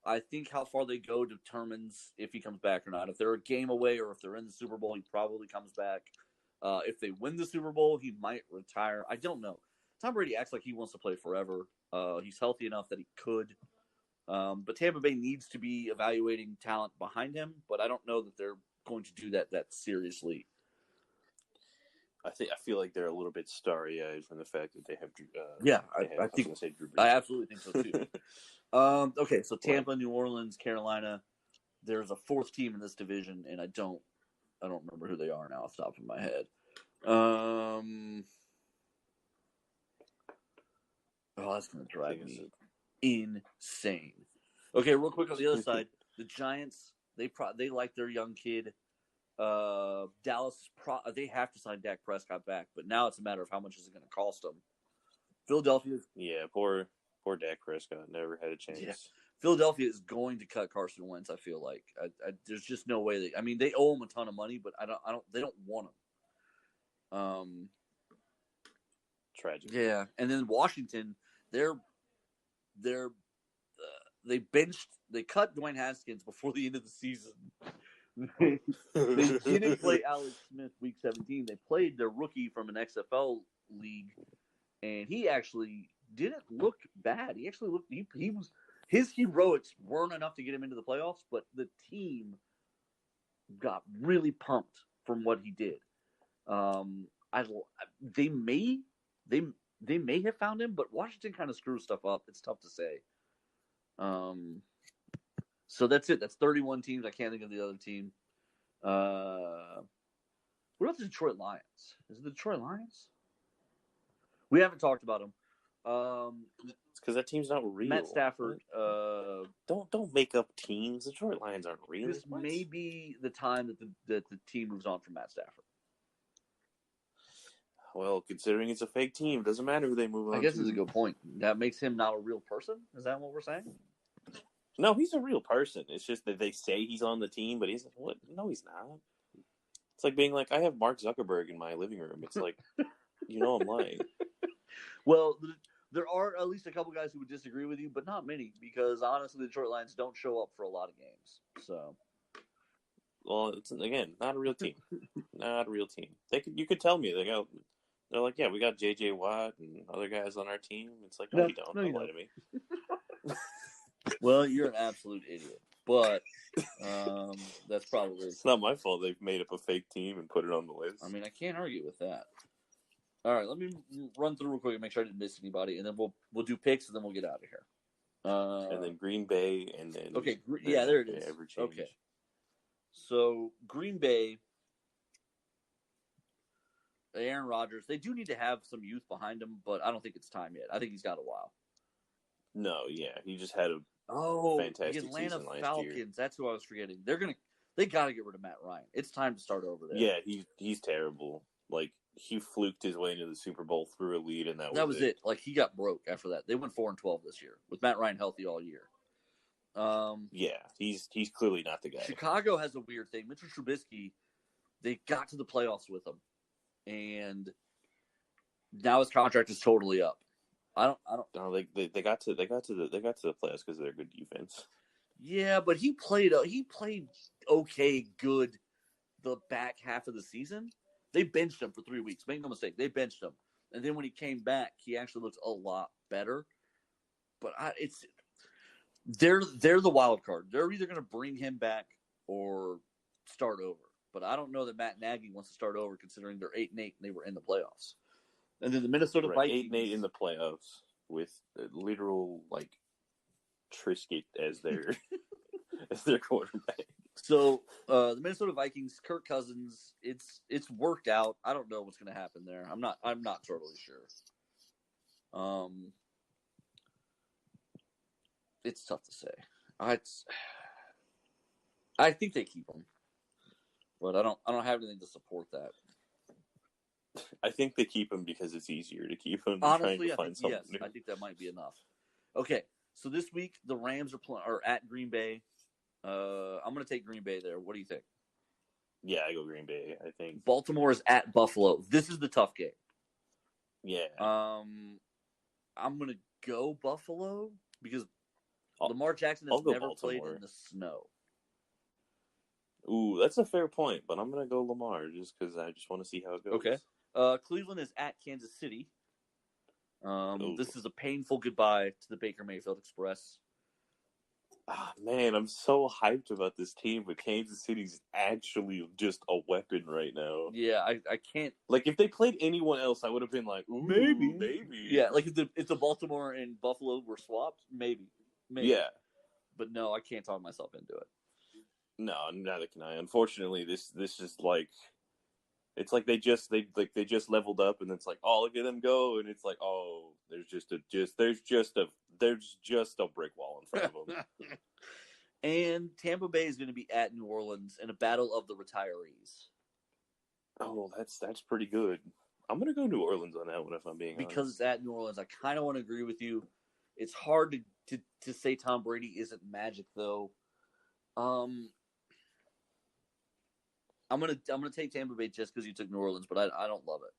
I think how far they go determines if he comes back or not. If they're a game away or if they're in the Super Bowl, he probably comes back. If they win the Super Bowl, he might retire. I don't know. Tom Brady acts like he wants to play forever. He's healthy enough that he could. But Tampa Bay needs to be evaluating talent behind him, but I don't know that they're going to do that seriously. I feel like they're a little bit starry-eyed from the fact that they have Drew. I think Drew Brees. I absolutely think so too. Okay, so Tampa, New Orleans, Carolina. There's a fourth team in this division, and I don't remember who they are now off the top of my head. That's going to drive me insane. Okay, real quick on the other side, the Giants. They like their young kid. Dallas, they have to sign Dak Prescott back, but now it's a matter of how much is it going to cost them. Philadelphia. Yeah, poor Dak Prescott never had a chance. Yeah. Philadelphia is going to cut Carson Wentz. I feel like there's just no way they owe him a ton of money, but they don't want him. tragic. Yeah, and then Washington, they cut Dwayne Haskins before the end of the season. They didn't play Alex Smith week 17. They played their rookie from an XFL league, and he actually didn't look bad. He actually looked he was his heroics weren't enough to get him into the playoffs, but the team got really pumped from what he did. They may have found him, but Washington kind of screws stuff up. It's tough to say. So that's it. That's 31 teams. I can't think of the other team. What about the Detroit Lions? Is it the Detroit Lions? We haven't talked about them. It's because that team's not real. Matt Stafford. Don't make up teams. The Detroit Lions aren't real. This may be the time that the team moves on from Matt Stafford. Well, considering it's a fake team, doesn't matter who they move on to. I guess it's a good point. That makes him not a real person? Is that what we're saying? No, he's a real person. It's just that they say he's on the team, but he's like, what? No, he's not. It's like being like, I have Mark Zuckerberg in my living room. It's like, I'm lying. Well, there are at least a couple guys who would disagree with you, but not many, because honestly, the Detroit Lions don't show up for a lot of games. So, well, it's again not a real team. Not a real team. You could tell me they're like, yeah, we got J.J. Watt and other guys on our team. It's like, no, you don't. Don't lie to me. Well, you're an absolute idiot. But that's probably... It's not my fault they've made up a fake team and put it on the list. I mean, I can't argue with that. All right, let me run through real quick and make sure I didn't miss anybody, and then we'll do picks, and then we'll get out of here. And then Green Bay, and then... Okay, yeah, there it is. Okay. So, Green Bay... Aaron Rodgers, they do need to have some youth behind him, but I don't think it's time yet. I think he's got a while. No, yeah, he just had a fantastic the Atlanta season last Falcons. year. That's who I was forgetting. They got to get rid of Matt Ryan. It's time to start over there. Yeah, he's terrible. Like, he fluked his way into the Super Bowl through a lead, and that was it. Like, he got broke after that. They went 4-12 this year with Matt Ryan healthy all year. Yeah, he's clearly not the guy. Chicago has a weird thing. Mitchell Trubisky, they got to the playoffs with him, and now his contract is totally up. I don't. No, they got to the playoffs because of their good defense. Yeah, but he played okay, good the back half of the season. They benched him for 3 weeks. Make no mistake, they benched him, and then when he came back, he actually looked a lot better. But they're the wild card. They're either going to bring him back or start over. But I don't know that Matt Nagy wants to start over, considering they're 8-8 and they were in the playoffs. And then the Minnesota Vikings 8-8 in the playoffs with a literal Trisket as their as their quarterback. So the Minnesota Vikings, Kirk Cousins, it's worked out. I don't know what's going to happen there. I'm not totally sure. It's tough to say. I think they keep him, but I don't have anything to support that. I think they keep him because it's easier to keep him. Honestly, I think that might be enough. Okay, so this week the Rams are at Green Bay. I'm going to take Green Bay there. What do you think? Yeah, I go Green Bay. I think Baltimore is at Buffalo. This is the tough game. Yeah. I'm going to go Buffalo because Lamar Jackson has never played in the snow. Ooh, that's a fair point, but I'm going to go Lamar just because I just want to see how it goes. Okay. Cleveland is at Kansas City. This is a painful goodbye to the Baker Mayfield Express. Ah, man, I'm so hyped about this team, but Kansas City's actually just a weapon right now. Yeah, I can't... Like, if they played anyone else, I would have been like, ooh, maybe. Yeah, like if the Baltimore and Buffalo were swapped, maybe. Yeah. But no, I can't talk myself into it. No, neither can I. Unfortunately, this is like, it's like they just leveled up, and it's like, oh, look at them go, and it's like, oh, there's just a brick wall in front of them. And Tampa Bay is going to be at New Orleans in a battle of the retirees. Oh, that's pretty good. I'm going to go New Orleans on that one if I'm being honest. Because it's at New Orleans, I kind of want to agree with you. It's hard to say Tom Brady isn't magic though. I'm gonna take Tampa Bay just because you took New Orleans, but I don't love it.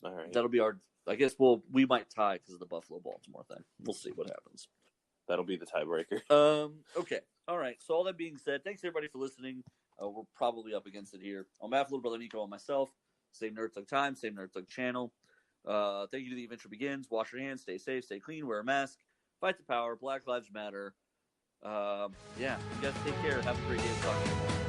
All right. That'll be our. I guess we might tie because of the Buffalo-Baltimore thing. We'll see what happens. That'll be the tiebreaker. Okay. All right. So all that being said, thanks everybody for listening. We're probably up against it here. On behalf of little brother Nico and myself, same Nerd Thug time, same Nerd Thug channel. Thank you to The Adventure Begins. Wash your hands, stay safe, stay clean, wear a mask, fight the power, Black Lives Matter. Yeah, you guys take care. Have a great day. Talk to you tomorrow.